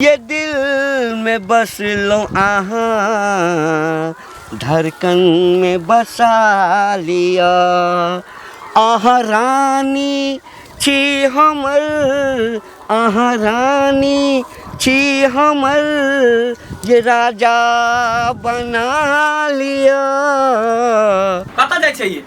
ये दिल में बस लो आहा, धड़कन में बसा लिया। आहा रानी छी हमर, आहा रानी छी हमर, ये राजा बना लिया। कत जाय छै ये?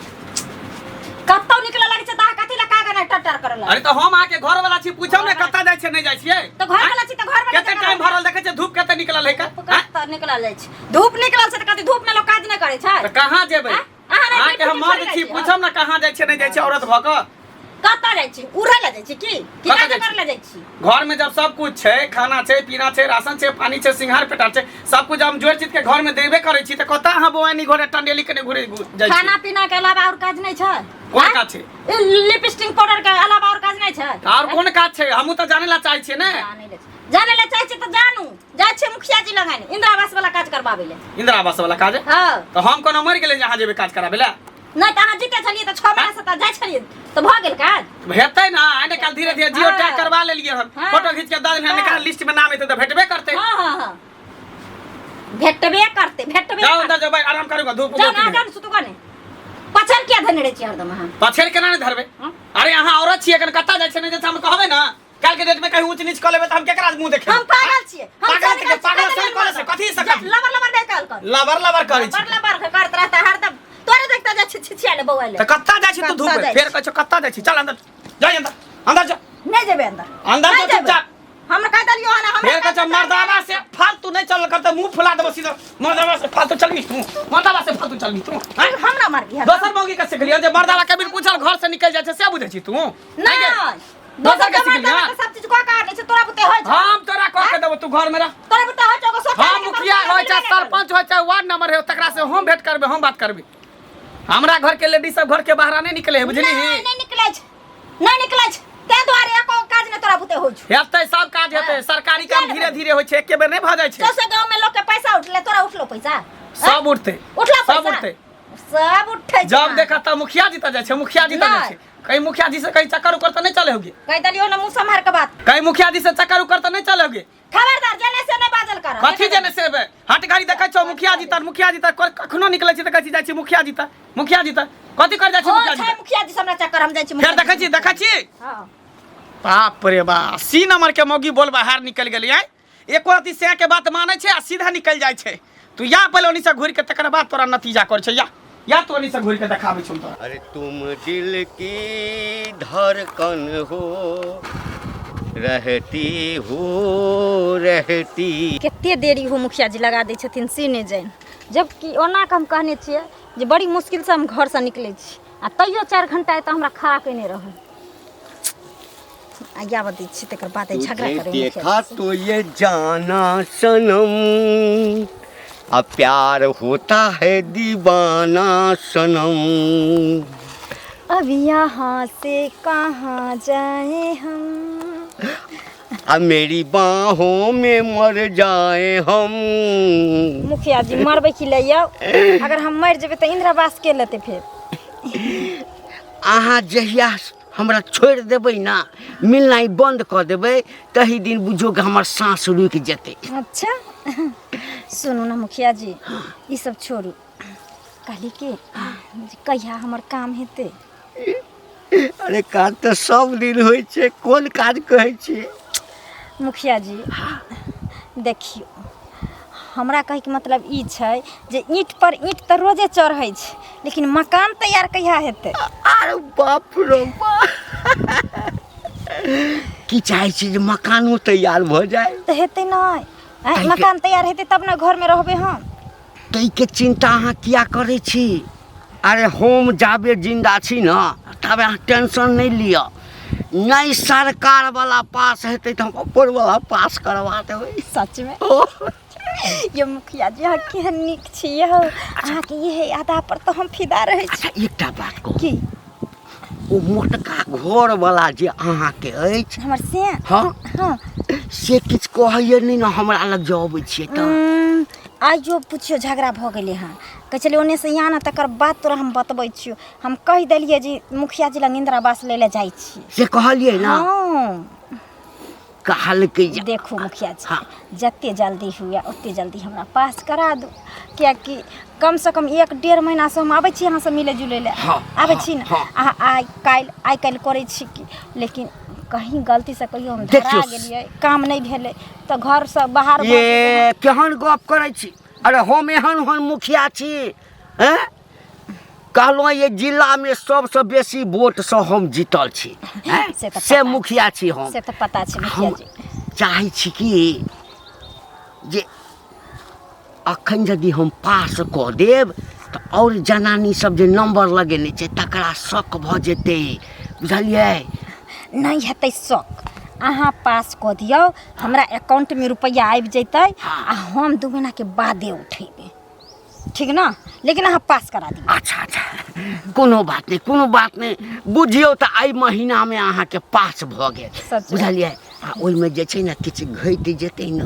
कत्तौ निकल लागे छै ता कथि ला कागा ना टटर करला। अरे तो हम आके घर वाला छी पूछम ने कत जाय छै नहीं जाय छियै? तो घर वाला छी त घर वाला केते टाइम भरल देखे छै धूप केते निकलल है का? कत्त निकल जाय छै धूप निकलल छै त कथि धूप में लोग काज नै करे छै? त कहां जेबै? आके हम मर्द छी पूछम ना कहां जाय छै नहीं जाय छै औरत भ क? कत्त जाय छी? उड़ै ला जाय छी की काज करला जाय छी? घर में जब सब कुछ छै, खाना छै, पीना छै, राशन छै, पानी छै, सिंगार पेटार छै, सब कुछ हम जोड़ चीज के घर में देबे करे छी त कत हां बोआनी घरे टंडेली कने घुरे जाय छी? खाना पीना के अलावा और काज नै छै? कोन काज छै? लिपस्टिक पाउडर के अलावा और काज नै छै? और कोन काज छै? हमहु त जाने ला चाहै छी ने। जाने ला चाहै छी त जानू जाय छै मुखिया जी लगाने इंदिरा आवास वाला काज करबाबे ले। इंदिरा आवास वाला काज? हां तो हम कोनो मर गेले जहां जेबे काज कराबे ला? नै त अहाँ जीते छलिए त 6 महीना से त जाय छलिए त भ गेल काज। हेतै ना आने काल धीरे धीरे जियो टैग करवा लेलिए हम। फोटो खींच के द देना निकाल लिस्ट में नाम हेतै त भेटबे करतै। हां भेटबे करते जाओ अंदर जाओ भाई आराम करूंगा धूप जाओ ना जान सुतु कने पछन किया धने रे छी हरदम हां पछेर केना ने धरबे? अरे यहां औरत छी एखन कत्ता जाय छै ने जे हम कहबे ना काल के डेट में कहीं ऊंच नीच क लेबे त हम केकरा मुंह देखे? हम पागल छियै पागल से कॉलेज से कथि से लबर दे काल कर लबर करै छी लबर करत रहता हरदम तोरे देखता जा छिछिया ले बौआ ले त कत्ता जाय छी तू धूप में फेर कहै छ कत्ता जाय छी? चल अंदर जा अंदर जा नहीं जेबे अंदर तो चुपचाप हम कह दलियो ना हम फेर कहै छ मर्दावा से फालतू नहीं चल करते मुंह फुला देबो सीधा। मर्दावा से फालतू चलबी तू, मर्दावा से फालतू चलबी तू हमरा मार दिया दोसर मौगी के सिखलियो जे मर्दावा के बिन पूछल घर से निकल जाय छै से बुझै छी तू? नहीं दोसर के सिखलियो सब चीज को काट छै तोरा बुते होय छै। हम तोरा कह के देबो तू घर में रह। तोरा बुते होय छै सोच हम मुखिया होय छै, सरपंच होय छै, वार्ड नंबर है तकरा से हम भेंट करबे, हम बात करबे। हमरा घर के लेडीज सब घर के बाहर नहीं निकले है बुझली? नहीं निकले छै ते द्वारे एको काज ने तोरा बुते होय छै। हेतै सब काज हेतै, सरकारी काम धीरे धीरे होय छै, एके बेर नहीं भ जाय छै। जैसे गांव में लोग के पैसा उठले तोरा उठलो पैसा? सब उठते सब उठते सब उठै छै। जब देखा त मुखिया जी त जाय छै, मुखिया जी त जाय छै। कहीं मुखिया जी से कहीं चक्कर उकर त नहीं चले होगे? कह दलियो ना मुंह संभार के बात। कहीं मुखिया जी से चक्कर उकर त नहीं चले होगे? खबरदार जने से नहीं बाजल कर। कथि जने से बे हट गाड़ी देखै छौ मुखिया जी त कखनो निकलै छै त कहै छी जाय छी मुखिया जी त कथि कर जाय छी मुखिया जी? मुखिया जी हमरा चक्कर हम जाय छी फेर देखै छी हां बाप रे बा सी नंबर के मौगी बोल बाहर निकल गेली है। एको अति से के बात माने छै आ सीधा निकल जाय छै। तू या पहले ओनी से घुर के तकर बाद तोरा नतीजा कर छै या तो ओनी से घुर के देखाबै छौ तोरा। अरे तुम दिल की धड़कन हो, रहती केते देरी हो मुखिया जी लगा दै छथिन से नहीं जान। जबकि ओना के हम कहने छियै जे बड़ी मुश्किल से हम घर से निकले छी आ तैयो 4 घंटा त हमरा खड़ा कइने रहल। आया बदी छी तकर बाद झगड़ा करे। देखा तो ये जाना सनम, अब प्यार होता है दीवाना सनम। अब यहाँ से कहाँ जाए हम, अब मेरी बाहों में मर जाए हम। मुखिया जी मरबे की ले अगर हम मर जेबे त इंदिरा आवास के लेते फिर? अहाँ जहिया हमरा छोड़ देबै ना, मिलनाइ बंद कर देबै, तही दिन बुझो कि हमर सांस रुक जेतै। अच्छा सुनू ना मुखिया जी ई सब छोड़ू, कहली के कहिया हमर काम हेतै? अरे काज तो सब दिन होइ छै, कोन काज कहै छी? मुखिया जी देखियो हमरा कहे के मतलब ई छै जे ईंट पर ईंट त रोजे चढ़ै छै, लेकिन मकान तैयार कहिया हेतै? अरे बाप रे बाप की चाहै छी जे मकानो तैयार भ जाए? त हेतै नहीं, मकान तैयार हेतै तब ना घर में रहबे हम। तै के चिंता अहाँ किया करै छी? अरे हम जाबे जिंदा छी ना तबे अहाँ टेंशन नहीं लिया। नहीं सरकार वाला पास हेतै त हम ऊपर वाला पास करवा देबै। सच में ये मुखिया जी अहाँ केहन नीक छियै हो। अहाँ के ये यादा पर तो हम फिदा रहै छी। अच्छा एकटा बात कहू की? ओ मोटका घर वाला जे अहाँ के अछि हमर से हां हां से किछ कहैए नहीं ना हमरा लग जबै छियै त? आइयो पूछियो झगड़ा भ गेलै हां, कह चले ओने से यहाँ ना तकर बात तोरा हम बतबै छियो। हम कह देलिए जी मुखिया जी लग इंदिरा आवास ले ले जाई छी से कहलिए ना। हां कहलकै जे देखू मुखिया जी, हाँ। जते जल्दी हुए उतने जल्दी हमरा पास करा दू, कियाकि कम से कम 1-1.5 महीना से हम आबै छी यहाँ से मिले जुले ले, हाँ, आबै छी ना। हाँ। आइ काल्हि करै छी कि, लेकिन कहीं गलती से कहियो हम धरा देखियौ, गेलियै, काम नहीं भेलै तो घर से बाहर ये केहन गप करै छी? अरे हम एहन मुखिया छी हैं? कहलहुँ ये जिला में सबसे बेसी वोट से हम जीतल छी हैं? से तऽ से पता मुखिया छी हम। से तो पता छै मुखिया हम जी। चाहै छी कि जे अखन यदि हम पास कऽ देब तऽ और जनानी सब जे नंबर लगेने छै तकरा शक भऽ जेतै, बुझलियै? नहीं हेतै शक, अहाँ पास कऽ दियौ, हमरा अकाउंट में रुपया आबि जैतै आ हम 2 महीना के बादे उठेबै, ठीक ना? लेकिन अहाँ पास करा दियौ। अच्छा कोनो बात नहीं बुझियौ तऽ एहि महीना में अहाँके पास भऽ गेल, सच। बुझलियै? आ ओहिमे जे छै ने किछु घटि जेतै ने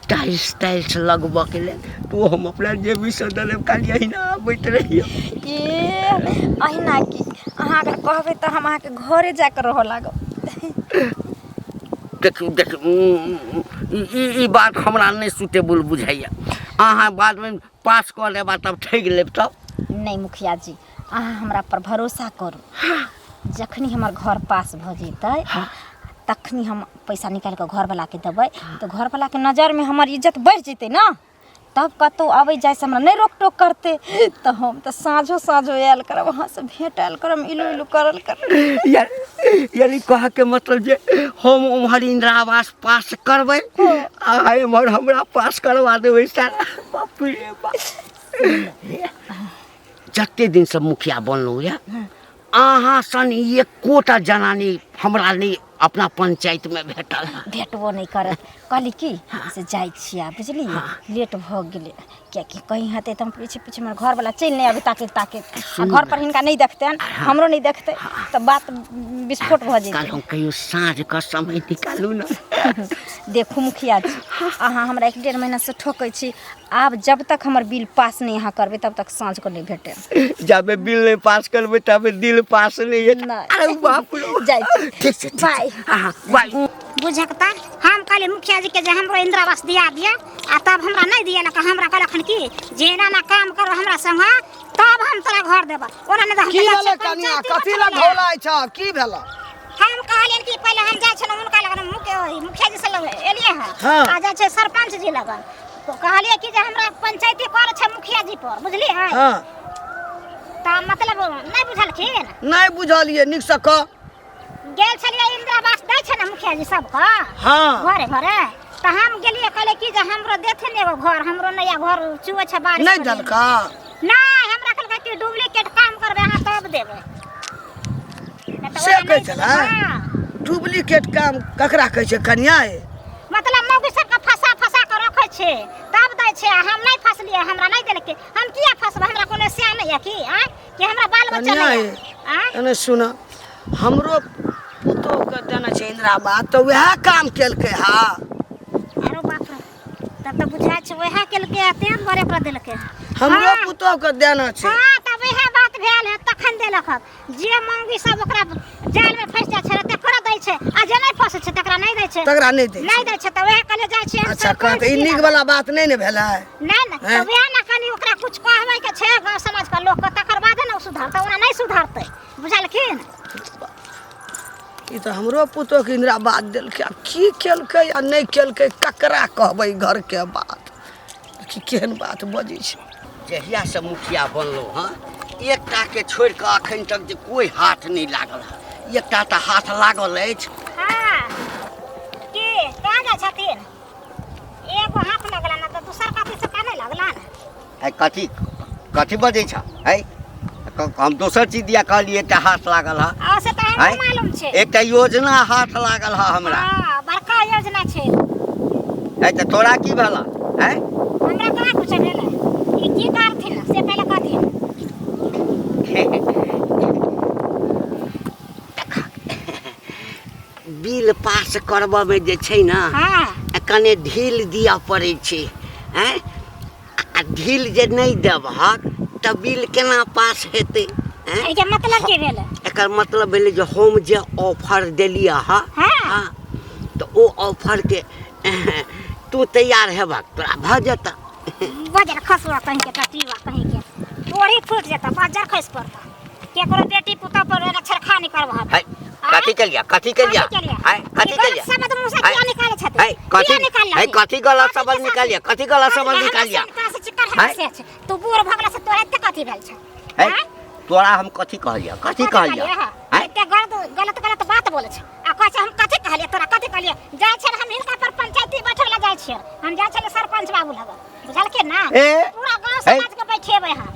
टाइल्स लगबऽ के लेल तो हम अपना जेबी से देब, खाली अहिना आबैत रहियौ। अहिना कि अहाँ अगर कहबै तऽ हम अहाँके घरे जाकर रह लागब। देखियौ ई बात हमरा नहीं सुटेबल बुझाइया। अहाँ बाद में पास कऽ लेबा तब ठगि लेब तब। नहीं मुखिया जी, अहाँ हमरा पर भरोसा करू, जखनी हमर घर पास भऽ जेतै तखनी हम पैसा निकाल कऽ घर वाला के देबै, तो घर वाला के नजर में हमर इज्जत बढ़ जेतै ना, तब कतौ आबै जाय से हमरा नहीं रोक टोक करते, तो हम तो साँझो आयल करब, वहाँ से भेंट आयल करब, इलू करल कर। यानी कह के मतलब जे हम उम्हर इंदिरा आवास पास करबै आ एम्हर हमरा पास करवा देबै सारा। बाप रे बाप। जते दिन से मुखिया बनलहुँ या अहाँ सन एकोटा जनानी हमरा नहीं अपना पंचायत में भेटल। भेटबो नहीं करत, कहली की से जाइ छियै, बुझली? लेट भऽ गेलै, कियाकि कहीं हेतै तऽ हम पीछे हमर घर वाला चलि नहीं आबै ताके आ घर पर हिनका नहीं देखतैन, हमरो नहीं देखतै, तो बात विस्फोट भऽ जेतै। कल हम कहियो साँझ का समय निकालू ना। देखू मुखिया जी, अहाँ हमरा 1-1.5 महीना से ठोकै छी, आब जब तक हमर बिल पास नहीं अहाँ करबै तब तक साँझ को नहीं भेटे। जाबे बिल नहीं पास करबै तबे दिल पास नहीं है। नहीं। अरे बाप रे। जाइ छी। ठीक छै बाय। हाँ बाय। बुझकता हम कहले मुखिया जी के जे हमरो इंदिरा आवास दिया दिया, आ तब हमरा नहीं दिया लक, हमरा कहलखन की जे एना ना काम करो हमरा संग तब हम तोरा घर देबा। ओना नहीं की भेलै कनिया? कथी ला ढोलाइ छ? की भेलै? हम कहलियन कि पहले हम जाय छन उनका लगन मुखिया जी से लग एलिए है, हाँ। आ जाय छे सरपंच जी लगन, तो कहलिए कि जे हमरा पंचायती कर छे मुखिया जी पर, बुझली है? हाँ, त मतलब नहीं बुझलखिन, नहीं बुझलिए निक से कह। गेल छलिए इंदिरा आवास दै छे ना मुखिया जी सबका हाँ, घरे घरे, त हम गेलिए कहले कि जे हमरो देथिन एगो घर, हमरो नया घर चुए छे बारिश नहीं में। देलका। नहीं, हमरा कहलकै कि डुप्लीकेट काम करबे अहाँ तब देबै। नहीं त से ओहे कहै नहीं छलै? देबै। हाँ। डुप्लीकेट काम ककरा कहै छै कनिया? मतलब मौगी सबके फंसा के रखै छै तब दै छै, हम नहीं फंसलिए, हमरा नहीं देलकै, हम किया फंसबै? हमरा कोनो सिया नहीं है कि कि हमरा बाल बच्चा कनिया नहीं है? एने सुन, हमरो पुतोह के देने छै इंदिरा आवास, तो वह काम केलकै हा। अरे बाप रे, तब तो बुझाय छै वएह केलकै, तें दुआरे ओकरा देलकै। हमरो हाँ। पुतोह के देने छै। हाँ, तब वएह बात भेल है, तखन देलक हक। जे मौगी सब ओकरा जाल में फंस जाय छै तकरा दै छै, आ जे नहीं फंसे छै तकरा नहीं दै छै। तकरा नहीं दै नहीं दै छै त वएह कहले जाय छै। अच्छा कह त ई नीक वाला बात नहीं ने भेलै। नहीं नहीं, हैं? तो वएह ना कनी ओकरा कुछ कहबै के छै गांव समाज के लोग के, तकर बादे ना सुधरतै, ओना नहीं सुधरतै, बुझलखिन? ई तो हमरो पुतोह के इंदिरा आवास देलकै, आ की केलकै या नहीं केलकै ककरा कहबै घर के बात? कि केहन बात बजै छै? जहिया से मुखिया बनलहुँ हाँ, एकटा के छोड़ के अखन तक जे कोई हाथ नहीं लागल है। एकटा तऽ हाथ लागल अछि। हाँ, की कहाँ जाय छथिन? एगो हाथ लगला ना, तो दूसर काती से काहे लगला ना? है कथी बजै छ है? हम दोसर चीज दिया कहलिए एकटा हाथ लागल है। आ से तो हमरो मालूम छै। एकटा योजना हाथ लागल है हमरा। हाँ, बड़का योजना छै। है तऽ तोरा की भेला है? हमरा कहाँ कुछ भेलै, ई की करथिन से पहले कहथिन। बिल पास करबऽ में जे छै ना, हाँ, कने ढील दिया पड़ै छै हैं? आ ढील जे नहीं देबहक तऽ बिल केना पास हेतै हैं? एके मतलब की भेलै? एकर मतलब भेलै जे हम जे ऑफर देलिए हा, हाँ। तऽ ओ ऑफर के तू तैयार हेबक तोरा भ जेता बजर खसुआ कहीं के टटीवा कहीं के तोड़ी फूट जेता बजर खस पड़ता केकरो बेटी पुता पर छरखा नहीं करबा है कथी के लिया है कथी के लिया सब मुंह से क्या निकाले छते है कथी गलत शब्द निकालिया कथी गलत शब्द निकालिया तू बूढ़ भगला से तोरा एते कथी भेल छ है तोरा हम कथी कहलिया एते गलत बात बोले छ आ कह छ हम कथी कहलिए तोरा कथी कहलिए जाय छ हम हिनका पर पंचायती बैठे ला जाय छ हम जाय छ सरपंच बाबू लग बुझल के ना पूरा गांव समाज के बैठेबे हम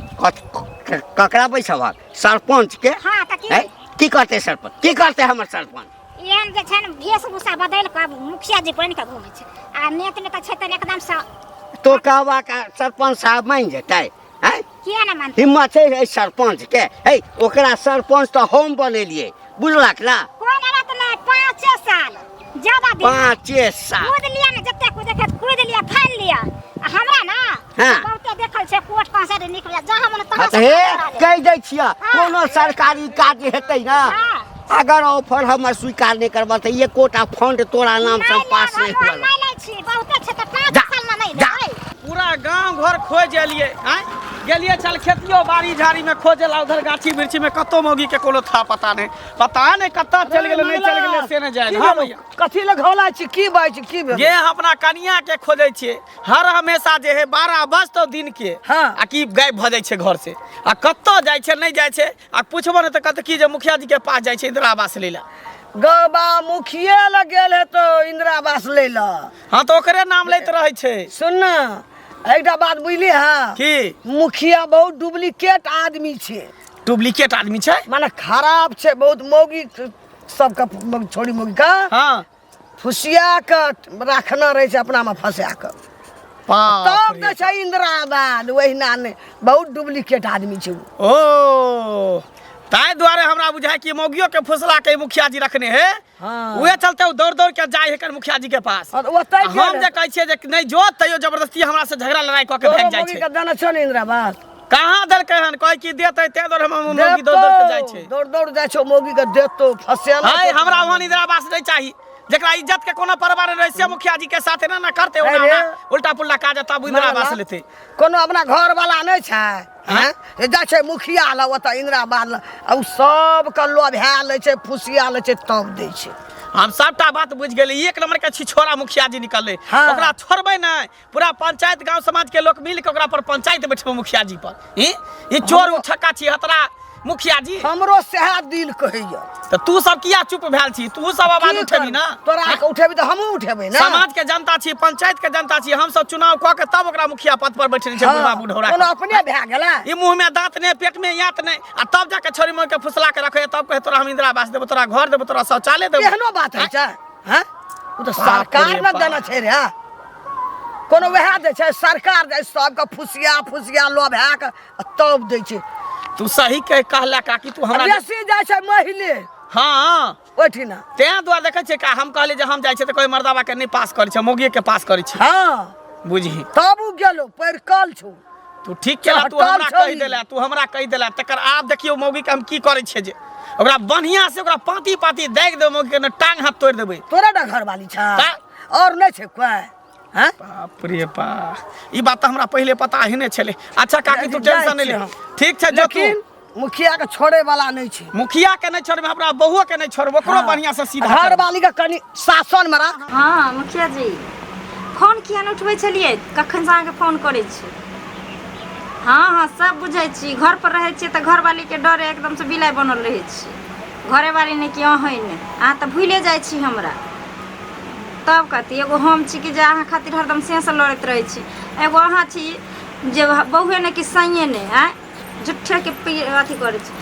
ककरा बैठबा सरपंच के हां त की करते सरपंच की करते हमर सरपंच एहन जे छै वेशभूषा बदल के मुखिया जी बन के घूमे छै आ नेता छै त एकदम से तो कहवा का सरपंच साहब मान जेतै हैं किया ना मानते हिम्मत है सरपंच के है ओकरा सरपंच तो हम बनेलिए बुझलक ना कोन बात नहीं 5 साल ज्यादा दिन 5 साल कूद लिया ना जते कूद लिया फाइन लिया हमरा ना बहुते देखल छै कोर्ट कचहरी निकल जहां मन तहां हे कह दै छिया कोनो सरकारी काज हेतै ना अगर ऑफर हमर स्वीकार नहीं करबा त ये कोटा फंड तोरा नाम से पास नहीं हुआ नहीं लै छी बहुते छै त 5 साल में नहीं लै पूरा गांव घर खोज एलिए हैं गेलिए चल खेतियो बाड़ी झाड़ी में खोजेला उधर गाछी बिरछी में कतो मौगी के कोनो था पता नहीं कत्ता चल गेले नहीं चल गेले से न जाय हां भैया कथी लगौला छी की बात छी की ये अपना कनिया के खोजै छिए हर हमेशा जे है 12 बजे दिन के आ की गायब भ जाय छै घर से आ कत्तो जाय छै नहीं जाय छै आ पूछबो न त कत की जे मुखिया जी के पास जाय छै इंदिरा आवास लेला गबा मुखिया लग गेल है तो इंदिरा आवास लेला हां तो ओकरे नाम लैत रहै छै सुन ना एकटा बात बुझली हां की मुखिया बहुत डुप्लीकेट आदमी छे डुप्लीकेट आदमी छै माने खराब छे बहुत मौगी सबका छोड़ी मौगी का हां फुसिया के रखना रहे छे अपना में फंसा के तब तो छै इंदिरा आवास वहीना ने बहुत डुप्लीकेट आदमी छे ओ ताई द्वारे हमरा बुझाय कि मौगियो के फुसला के मुखिया जी रखने है उहे चलते दौड़ के जाय है कर मुखिया जी के पास हम जे कहै छियै जे नहीं जो तैयो जबरदस्ती हमरा से झगड़ा लड़ाई क के भाग जाय छै मौगी के दाना छ इंदिरा आवास कहां देलकै हन कहै कि देतै ते दौड़ हम मौगी दौड़ के जाय छै दौड़ जाय छै मौगी के देतो फसेला हाय हमरा ओहन इंदिरा आवास नहीं चाही जेकरा इज्जत के कोनो परवार रहे से मुखिया जी के साथ ना करते ओना उल्टा पुल्टा काज तब इंदिरा आवास लेते कोनो अपना घर वाला नहीं छै हैं जा छै मुखिया ल ओता इंदिरा आवास आ सब के लोभा ले छै फुसिया ले छै तब दे छै हम सबटा बात बुझ गेली एक नंबर के छिछोरा मुखिया जी निकलले ओकरा छोड़बै नहीं पूरा पंचायत गांव समाज के लोग मिल के ओकरा पर पंचायत बैठबो मुखिया जी पर ई चोर उठक्का छी हतरा मुखिया जी हमरो सेहा दिल कहैया तो तू सब किया चुप भेल छी तू सब आवाज उठेबी ना तोरा के उठेबी त हमहू उठेबै ना समाज के जनता छी पंचायत के जनता छी हम सब चुनाव क के तब ओकरा मुखिया पद पर बैठने छै बाबू ढोरा कोनो अपने भए गेला ई मुंह में दांत ने पेट में यात ने आ तब जाके छोरी मोर के फुसला के रखे तब कहे तोरा हम इंदिरा आवास देबो तोरा घर देबो तोरा शौचालय देबो एहनो बात है छै हैं उ त सरकार न देना छै रे कोनो वह दे छै सरकार दे सब के फुसिया लोभा के तब दे छै तू सही कह कहला काकी तू हमरा बेसी जाय छै महिले हां ओठिना ते द्वारा देखे छै का हम कहले जे हम जाय छै त कोई मर्दावा के नहीं पास करे छै मौगी के पास करे छै हां बुझी तब उ गेलो परकल छु तू ठीक केला तू हमरा कहि देला तकर आब देखियो मौगी के हम की करे छै जे ओकरा बढ़िया से ओकरा पाती दाग दे मौगी के न टांग हाथ तोड़ देबे तोरा डा घर वाली छ और नहीं छै कोई हैं बाप रे बा ई बात हमरा पहले पता ही नहीं छले अच्छा काकी तू टेंशन नहीं ले ठीक छै लेकिन मुखिया के छोड़े वाला नहीं छै मुखिया के नहीं छोड़बे हमरा बहुओ के नहीं छोड़बो ओकरो बढ़िया से सीधा घर वाली के कनी शासन में रख हाँ मुखिया जी फोन किया नहीं उठबै छलिए कखन से अहाँके फोन करै छी हाँ सब बुझै छी घर पर रहै छी त घर वाली के डरे एकदम से बिलाइ बनल रहै छी घरे वाली ने कि अहाँ ने अहाँ त भूले जाइ छी हमरा तब कथी एगो हम छी कि जे अहाँ खातिर हरदम से लड़ैत रहै छी एगो अहाँ छी जे बहुए ने कि सैये ने हैं झुट्ठे के अथी करे छी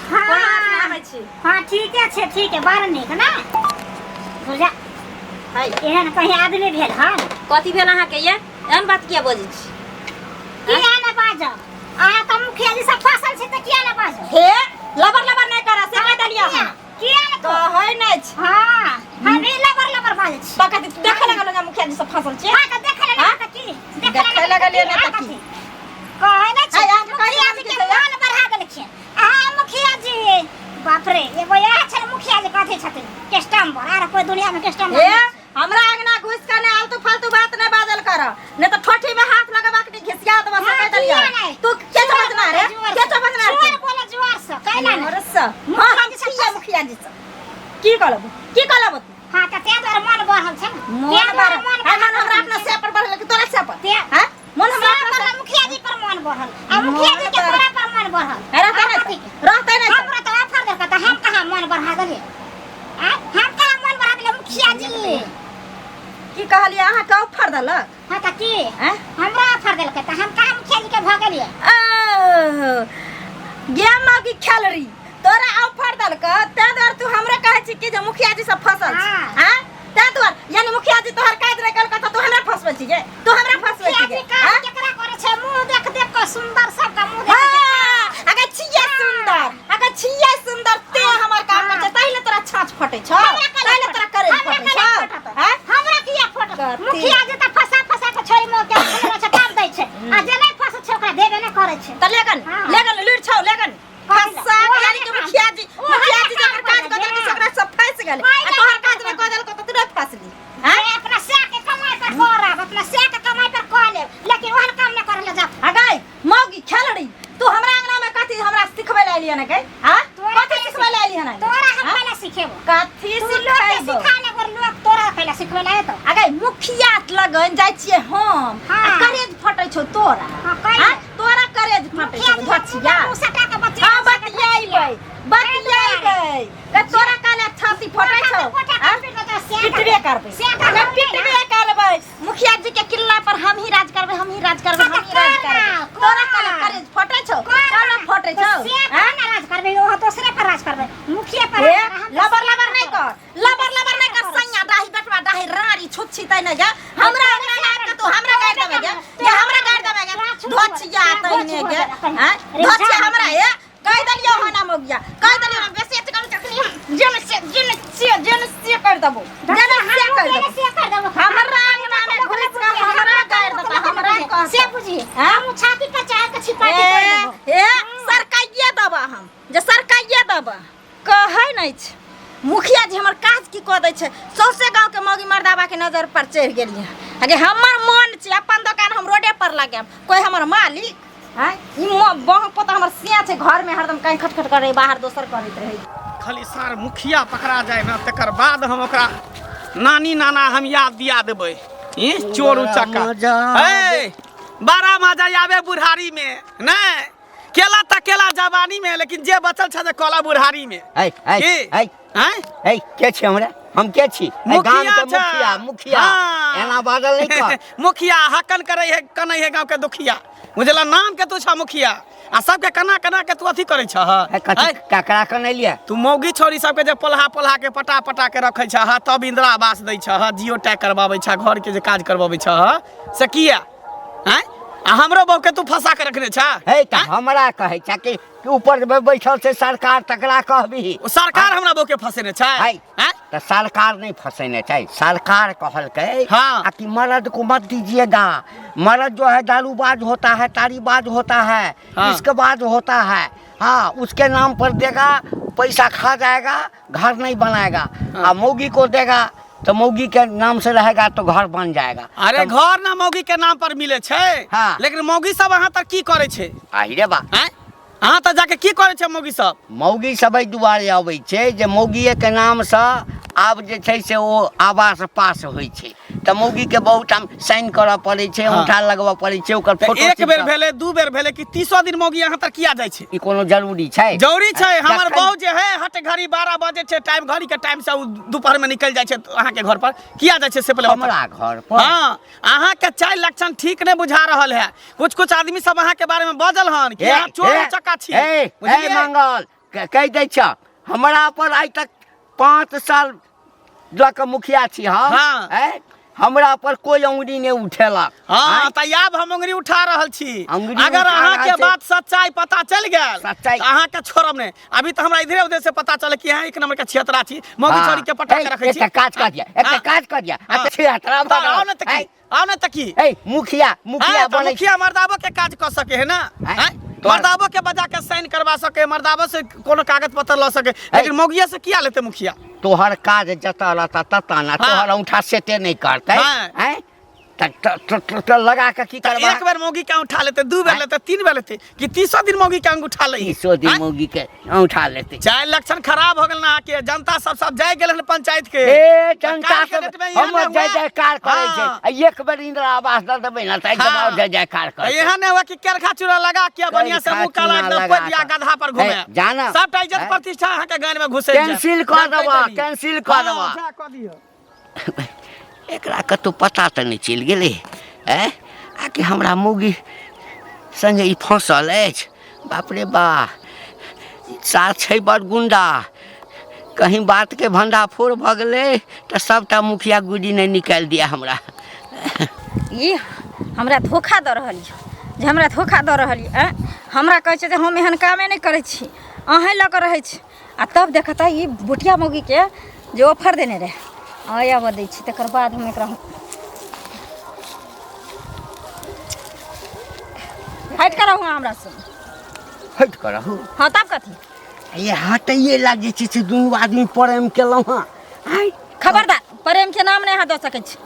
हां ठीक है बार नीक ना बुझा हाय एहन कहीं आदमी भेल हां कथी भेल अहाँ के ये एहन बात किया बजै छी किया ना बाजो अहाँ त मुखिया जी सब फसल छै त किया ना बाजो हे लबर नहीं करा से कह दलिया हम किया ना तो होय नै छ हां हम लबर बाजै छी त कथी देखे लगल ना मुखिया जी सब फसल छै हां त देखे लगल त की देखे लगल ना त की कहै ना छै मुखिया जी के मान बढ़ा देल छै अहाँ मुखिया जी बाप रे एगो यह छै मुखिया जी कथी छथिन कस्टमर आर कोई दुनिया में कस्टमर ए हमरा अंगना नहीं तो ठोठी में हाथ लगा के घिसिया तो बस कर दिया तू क्या समझना रे क्या समझना रे जोर बोला जोर से कैला ना और स हां मुखिया जी से की कहलब हां त ते तोर मन बढ़ल छै मन बढ़ल मन हमरा अपना से पर बढ़ल कि तोरा से पर हां मन हमरा अपना मुखिया जी पर मन बढ़ल आ मुखिया जी के तोरा पर मन बढ़ल रहते नहीं हमरा तो ऑफर दे त हम कहां मन बढ़ा देलिए हम कहां मन बढ़ा देलिए मुखिया जी की कहलिए अहाँ का ऑफर देलक हां त की हमरा ऑफर देलक त हम कहां मुखिया जी के भगलिए गेम की खेलरी तोरा ऑफर देलक ते दर तू हमरा कहै छी कि जे मुखिया जी से फसल हां ते दर यानी मुखिया जी तोहर काज रे कल त तू हमरा फसबै छी गे तू हमरा फसबै छी गे हां केकरा करे छै मुंह देख देख के सुंदर सब का मुंह देख अगर छिये सुंदर ते हमर काम में छै तहिले तोरा छाछ फटै छ तहिले तोरा करे फटै छ हां हमरा किया फट मुखिया जी त फसा के छोरी मोह के खेलरा छ काम दै छै आ जे नै फस छै ओकरा देबे नै करे छै त लेगन लुट छौ लेगन फसा यानी कि मुखिया जी जकर काज कर के सकरा सब फंस गेल आ तोहर काज रे कर देलक त तू नै फसली हां अपना से के कमाई पर करब अपना से के कमाई पर कर ले लेकिन ओहन काम न करे ले जा अगै मौगी खेलड़ी तू हमरा अंगना में कथि हमरा सिखबै ले एलियन के हां कथि सिखबै ले एलियन तोरा हम पहले सिखेबो कथि सिखैबो सिखाने पर लोग तोरा पहले सिखबै ले तो अगै मुखिया लगन जाय छियै हम करेज फटै छौ तोरा हां तोरा करेज फटै छौ धछिया सटा के बच्चा हां बतियाइबै के तोरा काले छाती फटै छौ पिटबे करबै मुखिया जी के किला पर हम ही राज करबै तोरा काले करेज फटै छौ काले फटै छौ हां राज करबै ओ दूसरे पर राज करबै मुखिया पर लबर नहीं कर सैया डाही बटवा डाही रारी छुच्छी तै न गे हमरा अंगना तू हमरा गाड़ देबे गे हमरा गाड़ देबे गे धछिया तैने गे हां धछिया हमरा ए कह दलियो हना मोगिया कह दलियो बेसी एत कर चकनी जन से कर देबो हमरा अंगना में घुस के हमरा गाड़ देता हमरा कह से बुझी हम छाती पर चाह के छिपा के कर देबो ए सरकाइए दबा हम जे सरकाइए दबा कहै नै छ मुखिया जी हमर काज की कह दै छै सौसे गांव के मौगी मर्दाबा के नजर पर चढ़ गेलिए अगे हमर मन छै अपन दुकान हम रोडे पर लगाम कोई हमर मालिक हां ई बहु पता हमर सिया छै घर में हरदम कहीं खटखट करे बाहर दोसर करैत रहे खाली सार मुखिया पकड़ा जाए ना तकर बाद हम ओकरा नानी नाना हम याद दिया देबै ई चोर उचक्का ए बड़ा मजा आवे बुढ़ारी में नै केला त केला जवानी में लेकिन जे बचल छ जे कोला बुढ़ारी में के छी हमरा हम के छी गांव के मुखिया एना बादल नहीं कर मुखिया हकन करे है कनै है गांव के दुखिया बुझला नाम के तू छ मुखिया आ सब के कना के तू अथी करे छ ककरा कनै लिया तू मौगी छोरी सब के जे पलहा के पटा के रखै छ तब इंदिरा आवास दै छ जियो टैग करबाबै छ घर के जे काज करबाबै छ से किया हैं आ हमरो बहु के तू फंसा के रखने छ हे त हमरा कहै छ कि ऊपर बैठल छै सरकार तकरा कहबी सरकार हमरा बहु के फंसेने छ हैं त सरकार नहीं फंसेने छै सरकार कहलकै हाँ। कि मर्द को मत दीजिएगा मर्द जो है दारूबाज होता है तारीबाज होता है हाँ। इसके बाद होता है हाँ उसके नाम पर देगा पैसा खा जाएगा घर नहीं बनाएगा हाँ। मौगी को देगा तो मौगी के नाम से रहेगा तो घर बन जाएगा अरे घर ना मौगी के नाम पर मिले छै हाँ। लेकिन मौगी सब अहाँ तक की करे छै रे बा हैं अहाँ त जाके की करे छै मौगी सब मौगी सब दुआरे अबै छै जे मौगिए के नाम से आब जे छै से ओ आवास पास होइ छै त मौगी के बहुत हम साइन करऽ पड़ै छै अंगूठा लगबऽ पड़ै छै ओकर फोटो एक बेर भेले दू बेर भेले कि 30 दिन मौगी अहाँ तक किया जाय छै ई कोनो जरूरी छै जरूरी छै हमर बहु जे है हट घड़ी 12 बजे छै टाइम घड़ी के टाइम से दोपहर में निकल जाय छै अहाँ के घर पर किया जाय छै से पहले हमरा घर पर हां अहाँ के चाय लक्षण ठीक नहीं बुझा रहल है कुछ आदमी सब अहाँ के बारे में बजल हन कि अहाँ चोर चक्का छी ए मंगल कह दै छ हमरा पर आइ तक 5 साल लक मुखिया छी हम हमरा पर कोई अंगुरी नहीं उठेलक हां त आब हम अंगुरी उठा रहल छी अगर अहाँ के बात सच्चाई पता चल गेल सच्चाई अहाँ के छोड़ब नहीं अभी तो हमरा इधरे उधर से पता चले कि हां एक नंबर के छियतरा छी मौगी छोरी के पटा के रखै छी एक काज कर दिया आ छियतरा आओ न त की ए मुखिया बनै मुखिया मर्दाबो के काज क सके है ना मर्दाबो के बजा के साइन करवा सके मर्दाबो से कोनो कागज पत्र ल सके लेकिन मौगिया से किया लेते मुखिया तोहर काज जता रहता तता ना तोहर अंगूठा सेटे नहीं करते हैं लगा के की करबा एक बार मौगी के उठा लेते, 2 बार लेते, 3 बार लेते कि 30 दिन मौगी के उठा ले। 30 दिन मौगी के उठा लेते। चाहे लक्षण खराब हो गेल ना के जनता सब जाय गेल पंचायत के। ए जनता सब हम जय जयकार करे छै। एक बार इंदिरा आवास द देबै ना त एकदम जय जयकार करे। एहन ने हुआ कि केरखा चूड़ा लगा के बढ़िया से मुंह काला एकदम कोई दिया गधा पर घूमे। जाना सबटा इज्जत प्रतिष्ठा अहाँ के गान में घुसे। कैंसिल कर देबा, कैंसिल कर देबा। एकरा कतौ पता त नहीं चल गेलै हैं आ कि हमरा मौगी संगे ई फंसल अछि। बाप रे बा, साथ छै बड़ गुंडा। कहीं बात के भंडाफोड़ भ गेलै त सबटा मुखिया गुडी नहीं निकाल दिया हमरा। ई हमरा धोखा द रहल यऽ, जे हमरा धोखा द रहल यऽ। हमरा कहै छै जे हम एहन कामे नहीं करै छी, अहें लऽ कऽ रहै छी। आ तब देखता ई बुटिया मौगी के जे ऑफर देने रहे आया दै छी, तकर बाद हम एकरा हट कर रहूँ हमरा से। हट कर रहूँ? हाँ तब कथी? ये हटैये लागे छै से दुनू आदमी प्रेम केलहुँ हँ। खबरदार, प्रेम के नाम नहीं अहाँ दऽ सकै छी।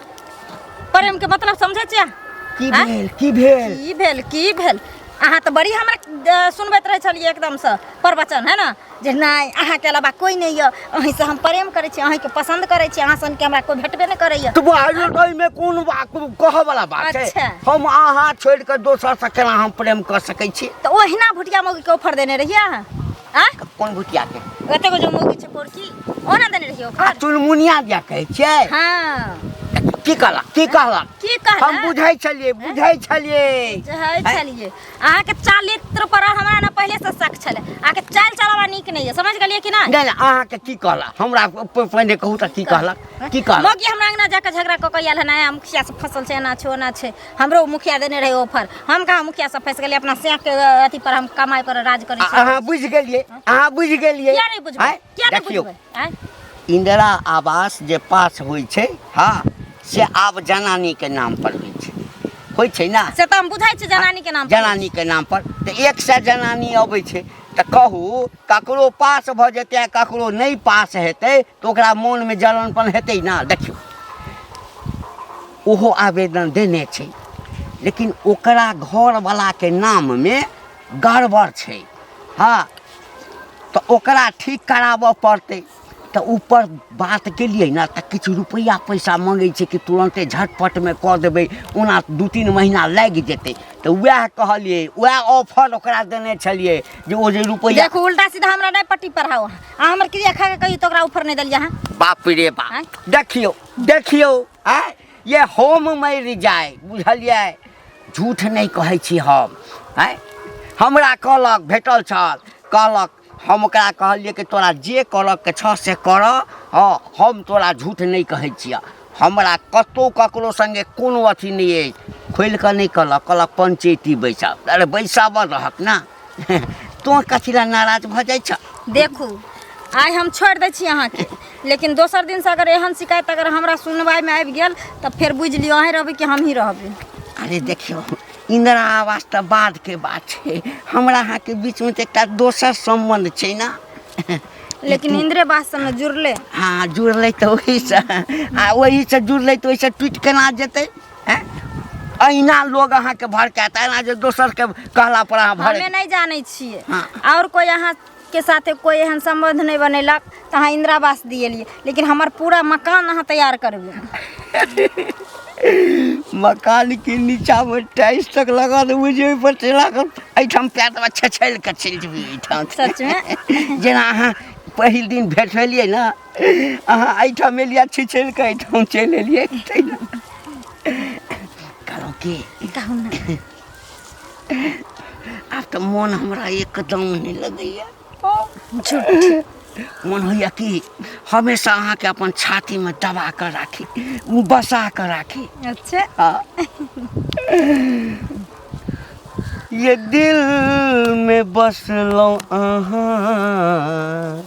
प्रेम के मतलब समझै छियै? की भेल की भेल की भेल की भेल? अहाँ तो बड़ी हमरा सुनबैत रहे छलिए एकदम से प्रवचन, है ना, जे नहीं अहाँ के अलावा कोई नहीं है, अहीं से हम प्रेम करे छी, अहीं के पसंद करे छी, अहाँ सन के हमरा कोई भेटबे नहीं करैया। तो भाई में कौन बात कह वाला बात है? अच्छा। हम अहाँ छोड़ के दोसर से केना हम प्रेम कर सकै छी? तो ओहिना भुटिया मौगी के ऑफर देने रहिए अहाँ। आ कौन भुटिया के? एते को जो मौगी छै पोरकी ओना देने रहिए ऑफर। चुनमुनिया दिया कहै छियै? हां की कहला की कहला? की कहला? हम बुझै छलिए अहाँ के चारित्र पर हमरा ना पहले से शक छले। अहाँ के चाल चलावा नीक नहीं है, समझ गेलिए कि नहीं? नहीं अहाँ के की कहला? हमरा पहले कहू त की कहला? की कहला? मौगी हमरा अंगना जाके झगड़ा क के आयल है ना, मुखिया से फसल छै ना छो ना छै। हमरो मुखिया देने रहे ऑफर, हम कहा मुखिया से फंस गेलिए, अपना सेक के अथी पर हम कमाई पर राज करै छी। अहाँ बुझ गेलिए, अहाँ बुझ गेलिए। क्या नहीं बुझबै? क्या नहीं बुझबै? इंदिरा आवास जे पास होइ छै, हाँ से आब जनानी के नाम पर होइ छै ना। से त हम बुझाइ छै जनानी के नाम पर। जनानी के नाम पर त 100 जनानी अबै छै त कहू ककरो पास भ जेतै ककरो नहीं पास हेतै त ओकरा मन में जलनपन हेतै ना। देखियो ओहो आवेदन देने छै, लेकिन ओकरा घर वाला के नाम में गड़बड़ छै। हाँ तो ओकरा ठीक कराबऽ पड़तै। तो ऊपर बात के लिए ना तो किछु रुपया पैसा मांगे छै कि तुरंते झटपट में कह देबै, ओना 2-3 महीना लग जेतै। तो वह कहलिए, वह ऑफर ओकरा देने छलिए जे ओ जे रुपया। देखो उल्टा सीधा हमरा नहीं पट्टी पढ़ाओ। आ हमर क्रिया खा के कही तो ओकरा ऑफर नहीं देलिए हां। बाप रे बाप, देखियो देखियो आ ये होम मर जाए, बुझलिए? झूठ नहीं कहै छी हम। हमरा कहलक भेटल छल, कहलक हम ओकरा कहलिए कि तोरा जे करऽ के छ से कर। हाँ हम तोरा झूठ नहीं कहै छियै। हमरा कतो ककरो संगे कोनो अथी नहीं है। खोल के नहीं कहलक, कहलक पंचायती बैसाब। अरे बैसाबऽ रहक ना। तो कथी ला नाराज भ जाइ छ? देखू आइ हम छोड़ दै छी अहाँ के, लेकिन दोसर दिन से अगर एहन शिकायत अगर हमरा सुनवाई में आबि गेल त फिर बुझ लियो अहीं रहबै कि हम ही रहबै। अरे देखियो इंदिरा आवास त बाद के बात छै, हमरा अहाँ के बीच में एकटा दोसर संबंध छै ना। लेकिन इंदिरा आवास से जुड़ले। हाँ जुड़ले तो वही से, आ वही से जुड़ले तो वही से टूट केना जेतै? अहिना लोग अहाँ के भड़कात, एना जे दोसर के कहला पर अहाँ भड़क। हमें नहीं जानै छियै। हाँ। और कोई अहाँ के साथे कोई एहन संबंध नहीं बनेलक त अहाँ इंदिरा आवास दिएलिए, लेकिन हमर पूरा मकान अहाँ तैयार करबै। मकान के नीचा में टाइल्स तक लगा देबै, जे ऊपर चला कर एठाम पैर दबा छछैल के चल जेबै एठाम। सच में जेना अहाँ पहिल दिन भेट भेलिए ना, अहाँ एठाम एलिए छछैल के एठाम चल एलिए। कहलहुँ की कहू ना। अब तो मन हमरा एकदम नहीं लगैया। झूठ मन होइया कि हमेशा अहाँ के अपन छाती में दबा कर राखी, बसा कर राखी। अच्छा हाँ। ये दिल में बसलो अहाँ,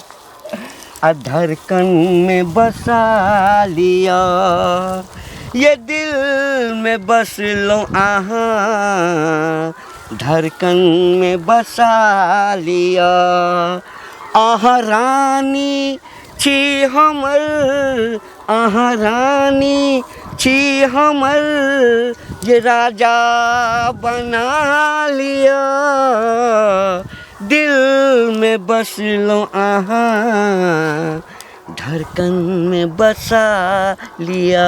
आ धड़कन में बसा लिया। ये दिल में बसलो अहाँ, धड़कन में बसा लिया। अहाँ रानी छी हमर, अहाँ रानी छी हमर जे राजा बना लिया दिल में बसलो अहाँ धड़कन में बसा लिया।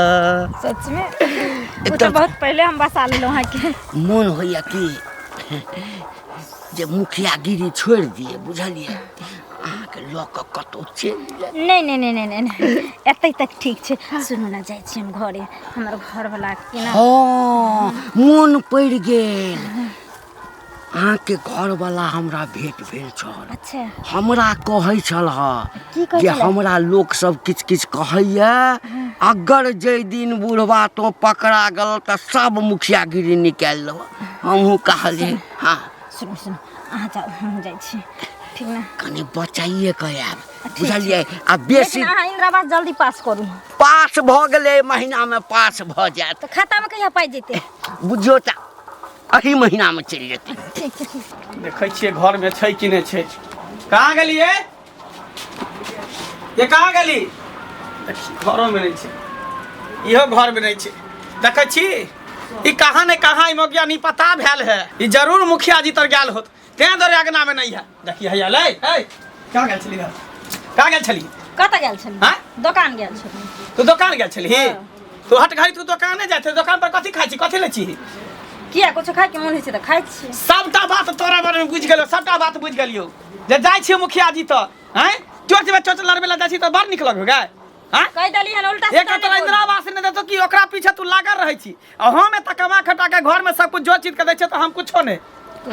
सच में वो तो बहुत पहले हम बसा लेलो हैं के मन होइया कि जे मुखियागिरी छोड़ दिए बुझलिए अहाँके लऽ कऽ कतहु चलि जाए। नहीं एतै तक ठीक छै। सुनू ना जाइ छी हम घरे हमर घर वाला के ना। हाँ मन पड़ि गेल अहाँके घरवला हमरा भेट भेल छल। अच्छा हमरा कहै छल की कहै जे छलै? हमरा लोक सब किछु किछु कहैया अगर जे दिन बुढ़वा तो पकड़ा गल तऽ सब मुखियागिरी निकालि देब। हमहूँ कहलिए हाँ सुनू अहाँ जाओ हम जाइ छी ठीक ना। कनि बचाइए कऽ आयब बुझलिए आ बेसी लेकिन अहाँ इंदिरावास जल्दी पास करू। पास भऽ गेलै महीनामे पास भऽ जायत तो खाता में कहिया पाइ जेतै? बुझियौ तऽ एही महीनामे चलि जेतै। ठीक छै। देखै छियै घर में छै कि नहीं छै। कहाँ गेलिए ये कहाँ गेली? घरों में नहीं छै इहो घर में नहीं छै। देखै छी ई कहाँ ने कहाँ मोगिया नहीं पता भेल है। ई जरूर मुखिया जी तर गेल होत तें दरे अगना में नहीं है। देखिए हैया ले कहाँ गेल छली? कहाँ गेल छली? कतऽ गेल छली? हाँ? दुकान गेल छली। तू दुकान गेल छली? तू हट घड़ी तू दुकाने जाते दुकान पर कथी खाइ छी कथी ले छी? किया कुछ खाय के मन होइ छै तऽ खाइ छी। सबटा बात तोरा बारे में बुझ गेलो सबटा बात बुझ गेलियो जे जाइ छी मुखिया जी तो हैं चोट में चोट लड़बे ला जाइ छी तो बड़ निक लगबे गे। हां कहि देली हन उल्टा एक तोरा इंदिरा आवास ने देतो कि ओकरा पीछे तू लागल रहै छी आ हम एत कमा खटा के घर में सब कुछ जो चीज के दै छै तो हम कुछो नहीं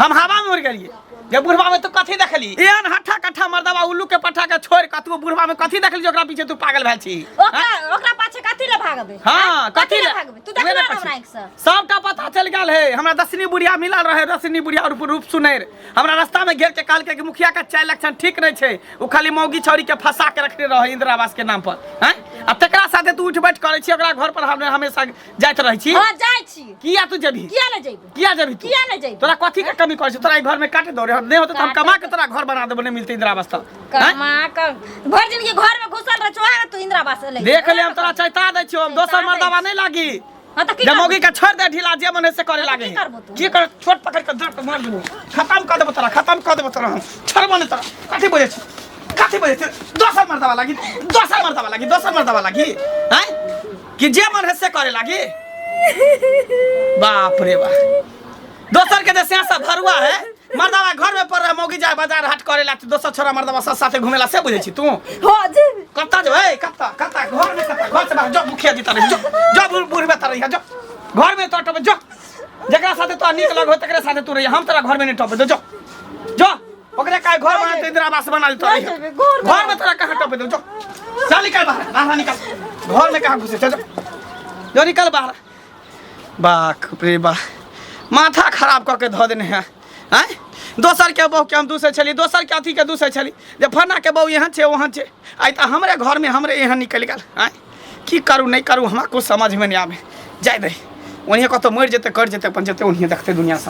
हम हवा में उड़ गेलिए। जे बुढ़वा में तू कथी देखली एहन हट्ठा कट्ठा मर्दवा उल्लू के पट्ठा के छोड़ के तू बुढ़वा में कथी देखली ओकरा पीछे तू पागल भेल छी? ओकरा पाछे कथी ले भागबे? हां कथी ले भागबे? तू देख ना हमरा एक से सबटा पता चल गेल है। हमरा दसनी बुढ़िया मिलल रहे दसनी बुढ़िया और रूप सुनेर हमरा रास्ता में घेर के कहल के मुखिया का 4 इलेक्शन ठीक नहीं छै उ खाली मौगी छौरी के फंसा के रखने रहे इंदिरा आवास के नाम पर हैं। अब तकरा साथे तू उठ बैठ करे छी ओकरा घर पर हम हमेशा जाइत रहै छी। हां जाइ छी। किया तू जेबी? किया ले जेबे? किया जेबी तू? किया ले जेबे? तोरा कथी के कमी करे छ? तोरा ई घर में काटे दो रे नहीं होत त हम कमा के तोरा घर बना देबो नहीं मिलते इंदिरा आवास त। कमा का भर दिन के घर में घुसल रह छोड़ा तू इंदिरा आवास ले देख ले हम तोरा चैता दै छियो हम दोसर मर्दवा नहीं लागी। हां त की जब मौगी का छोड़ दे ढीला जे मने से करे लागे की कर छोट पकड़ के दर्द मार देबो खत्म कर देबो तोरा खत्म कर देबो तोरा हम छोड़बो नहीं तोरा कथी बोले छी कथी बोले छी दोसर मर्दवा लागी हैं कि जे मन से करे लागी। बाप रे बाप दोसर के देश से भरुआ है मर्दवा घर में पड़ रहा मौगी जाए बाजार हाट करे ला दोसर छोरा मर्दवा साथे घुमेला से बुझे छी तू? हो जे कत्ता जो है कत्ता घर में कत्ता घर से बाहर जो मुखिया जी तारे जो बुढ़बे तारे जो घर में तो टपे जो जकरा साथे तो निक लग हो तकरे साथे तू रही हम तेरा घर में नहीं टपे दो जो ओकरे का घर बना तो इंदिरा आवास बना तो घर में तोरा कहां टपे दो जो चल निकल बाहर निकल घर में कहां घुसे जो निकल बाहर। बाप रे बा माथा खराब करके धो देने हैं हैं। दोसर के बहू के हम दूसरे छली दोसर के अथी के दूसरे छली जे फना के बहू यहाँ छे वहाँ छे आई तो हमरे घर में हमरे यहाँ निकल गल हैं। की करूँ नहीं करूँ हमरा कुछ समझ में नहीं आवे जाए दे उन्हें कतो मर जेते कर जेते अपन जेते उन्हें देखते दुनिया से।